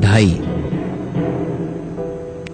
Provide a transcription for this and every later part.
2.5।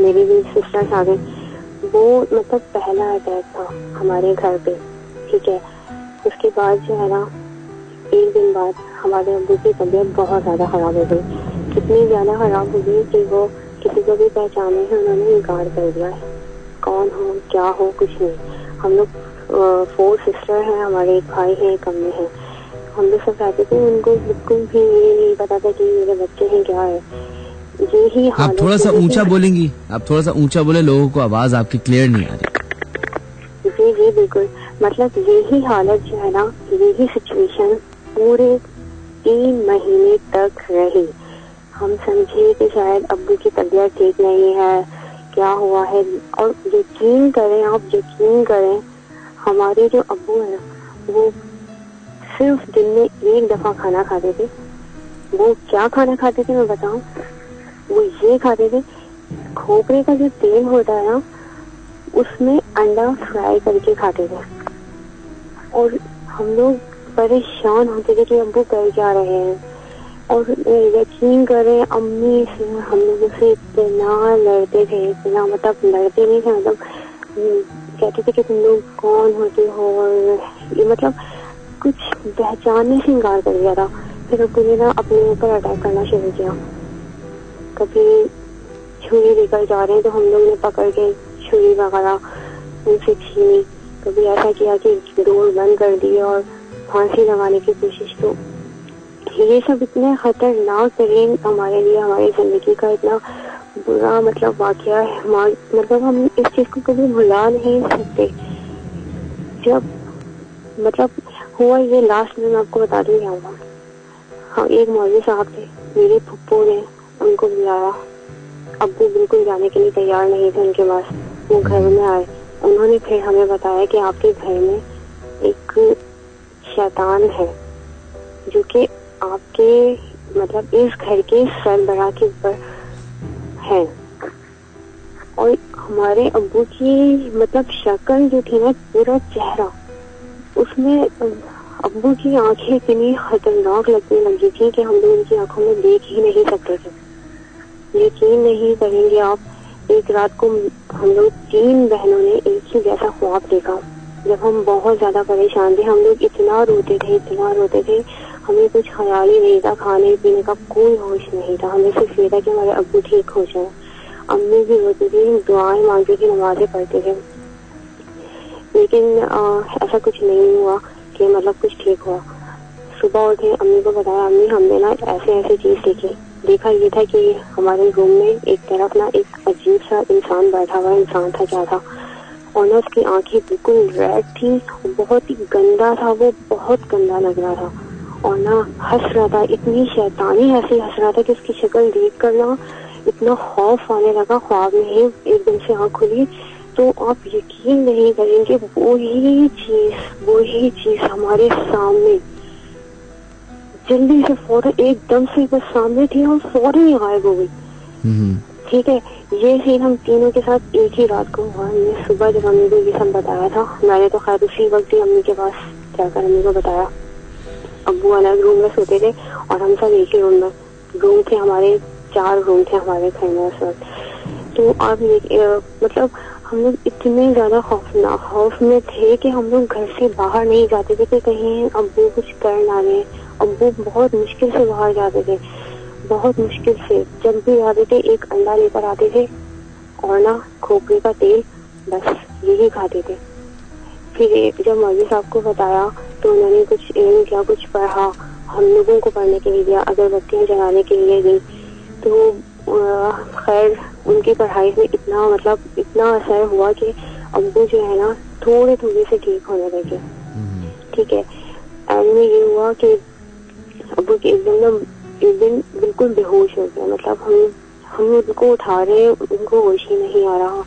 میری بھی سسٹرس آ گئی. وہ مطلب پہلا اٹیک تھا ہمارے گھر پہ, ٹھیک ہے. اس کے بعد جو ہے نا ایک دن بعد ہمارے ابو کی طبیعت بہت زیادہ خراب ہو گئی. اتنی زیادہ خراب ہو گئی کہ وہ کسی کو بھی پہچانے سے انہوں نے انکار کر دیا ہے. کون ہو کیا ہو کچھ نہیں. ہم لوگ 4 سسٹر ہیں, ہمارے ایک بھائی ہیں, ایک امی ہیں. ہم لوگ سب رہتے تھے, ان کو بالکل بھی نہیں پتا تھا کہ میرے بچے ہیں کیا ہے. یہی آپ تھوڑا سا اونچا بولیں گی, آپ تھوڑا سا اونچا بولے, لوگوں کو آواز آپ کی کلیئر نہیں آ رہی. جی جی بالکل. مطلب یہی حالت جو ہے نا, یہی سچویشن پورے 3 مہینے تک رہی. ہم سمجھے کہ شاید ابو کی طبیعت ٹھیک نہیں ہے, کیا ہوا ہے. اور یقین کریں, آپ یقین کریں, ہمارے جو ابو ہیں وہ صرف دن میں 1 دفعہ کھانا کھاتے تھے. وہ کیا کھانا کھاتے تھے میں بتاؤں, وہ یہ کھاتے تھے, کھوپرے کا جو تیل ہوتا ہے نا اس میں انڈا فرائی کر کے کھاتے تھے. اور ہم لوگ پریشان ہوتے تھے کہ ابو کر کیا رہے ہیں. اور یقین کریں امی سے ہم لوگوں سے اتنا لڑتے تھے, اتنا مطلب لڑتے نہیں تھے, مطلب کہتے تھے کہ تم لوگ کون ہوتے ہو, اور یہ مطلب کچھ پہچاننے سے انکار کر دیا تھا. پھر ابو نے نا اپنے اوپر اٹیک کرنا شروع کیا. کبھی چھری لے کر جا رہے ہیں تو ہم لوگ نے پکڑ کے چھری وغیرہ ان سے چھینی. کبھی ایسا کیا کہ ڈور بند کر دی اور پھانسی لگانے کی کوشش. تو یہ سب اتنے خطرناک ترین ہمارے لیے, ہماری زندگی کا اتنا برا مطلب واقعہ ہے. مطلب ہم اس چیز کو کبھی بھلا نہیں سکتے. جب مطلب ہوا یہ لاسٹ میں آپ کو بتا دوں کیا ہوا. ہاں, ایک مولوی صاحب تھے, میرے پھپھو نے ان کو بلایا. ابو بالکل جانے کے لیے تیار نہیں تھے ان کے پاس. وہ گھر میں آئے, انہوں نے پھر ہمیں بتایا کہ آپ کے گھر میں ایک شیطان ہے جو کہ آپ کے مطلب اس گھر کے سربراہ کے اوپر ہے. اور ہمارے ابو کی مطلب شکل جو تھی نا, پورا چہرہ, اس میں ابو کی آنکھیں اتنی خطرناک لگنے لگی تھی کہ ہم لوگ ان کی آنکھوں میں دیکھ ہی نہیں سکتے تھے. یقین نہیں کریں گے آپ, ایک رات کو ہم لوگ 3 بہنوں نے ایک ہی جیسا خواب دیکھا. جب ہم بہت زیادہ پریشان تھے, ہم لوگ اتنا روتے تھے, ہمیں کچھ خیال ہی نہیں تھا, کھانے پینے کا کوئی ہوش نہیں تھا. ہمیں صرف یہ تھا کہ ہمارے ابو ٹھیک ہو جائیں. امی بھی روتی تھی, دعائیں مانگتی تھی, نمازیں پڑھتے تھے, لیکن ایسا کچھ نہیں ہوا کہ مطلب کچھ ٹھیک ہوا. صبح اٹھے, امی کو بتایا, امی ہم نے نا ایسے چیز دیکھا یہ تھا کہ ہمارے روم میں ایک طرف نا ایک عجیب سا انسان بیٹھا ہوا. انسان تھا کیا تھا, اور نا اس کی آنکھیں بالکل ریڈ تھی, بہت ہی گندا تھا, وہ بہت گندا لگ رہا تھا. اور نا ہنس رہا تھا, اتنی شیطانی ہنسی ہنس رہا تھا کہ اس کی شکل دیکھ کر نا اتنا خوف آنے لگا. خواب میں ہی ایک دم سے آنکھ کھلی تو آپ یقین نہیں کریں گے, وہی چیز ہمارے سامنے جلدی سے فوراً ایک دم سے بس سامنے تھی اور فوراً ہی غائب ہو گئی. ٹھیک ہے, یہ سین ہم تینوں کے ساتھ ایک ہی رات کو ہوا. ہم نے صبح جب امی کو یہ سب بتایا تھا, میں نے تو خیر اسی وقت ہی امی کے پاس جا کر امی کو بتایا. ابو الگ روم میں سوتے تھے اور ہم سب ایک ہی روم میں. روم تھے ہمارے, 4 روم تھے ہمارے گھر میں اس وقت. تو آپ مطلب ہم لوگ اتنے زیادہ خوف میں تھے کہ ہم لوگ گھر سے باہر نہیں جاتے تھے کہ کہیں ابو کچھ کر نہ لیں. ابو بہت مشکل سے باہر جاتے تھے, بہت مشکل سے. جب بھی آتے تھے ایک انڈا لے کر آتے تھے اور نا کھوپرے کا تیل, بس یہی کھاتے تھے. پھر جب مولوی صاحب کو بتایا تو انہوں نے کچھ علم کیا, کچھ پڑھا, ہم لوگوں کو پڑھنے کے لیے دیا, اگربتیاں جلانے کے لیے دی. تو خیر ان کی پڑھائی سے اتنا اثر ہوا کہ ابو جو ہے نا تھوڑے سے ٹھیک ہونے لگے. ٹھیک ہے, اینڈ میں یہ ہوا کہ ابو کے ایک دن بالکل بے ہوش ہو گیا. مطلب ہم ان کو اٹھا رہے, ان کو ہوش ہی نہیں آ رہا.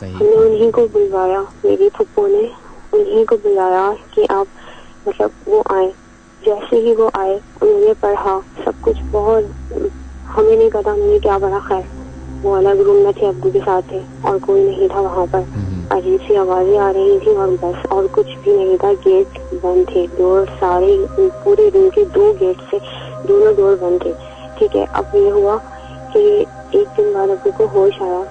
ہم نے انہیں کو بلوایا, میری پھپھو نے انہیں کو بلایا کہ آپ مطلب وہ آئے. جیسے ہی وہ آئے انہوں نے پڑھا سب کچھ. بہت ہمیں نہیں پتا انہوں نے کیا پڑھا. خیر وہ الگ روم میں تھے, ابو کے ساتھ تھے اور کوئی نہیں تھا وہاں پر. عجیب سی آوازیں آ رہی تھی اور بس, اور کچھ بھی نہیں تھا. گیٹ بند تھے, ڈور سارے پورے روم کے 2 گیٹ سے دونوں ڈور بند تھے. ٹھیک ہے, اب یہ ہوا کہ ایک دن بعد ابو کو ہوش آیا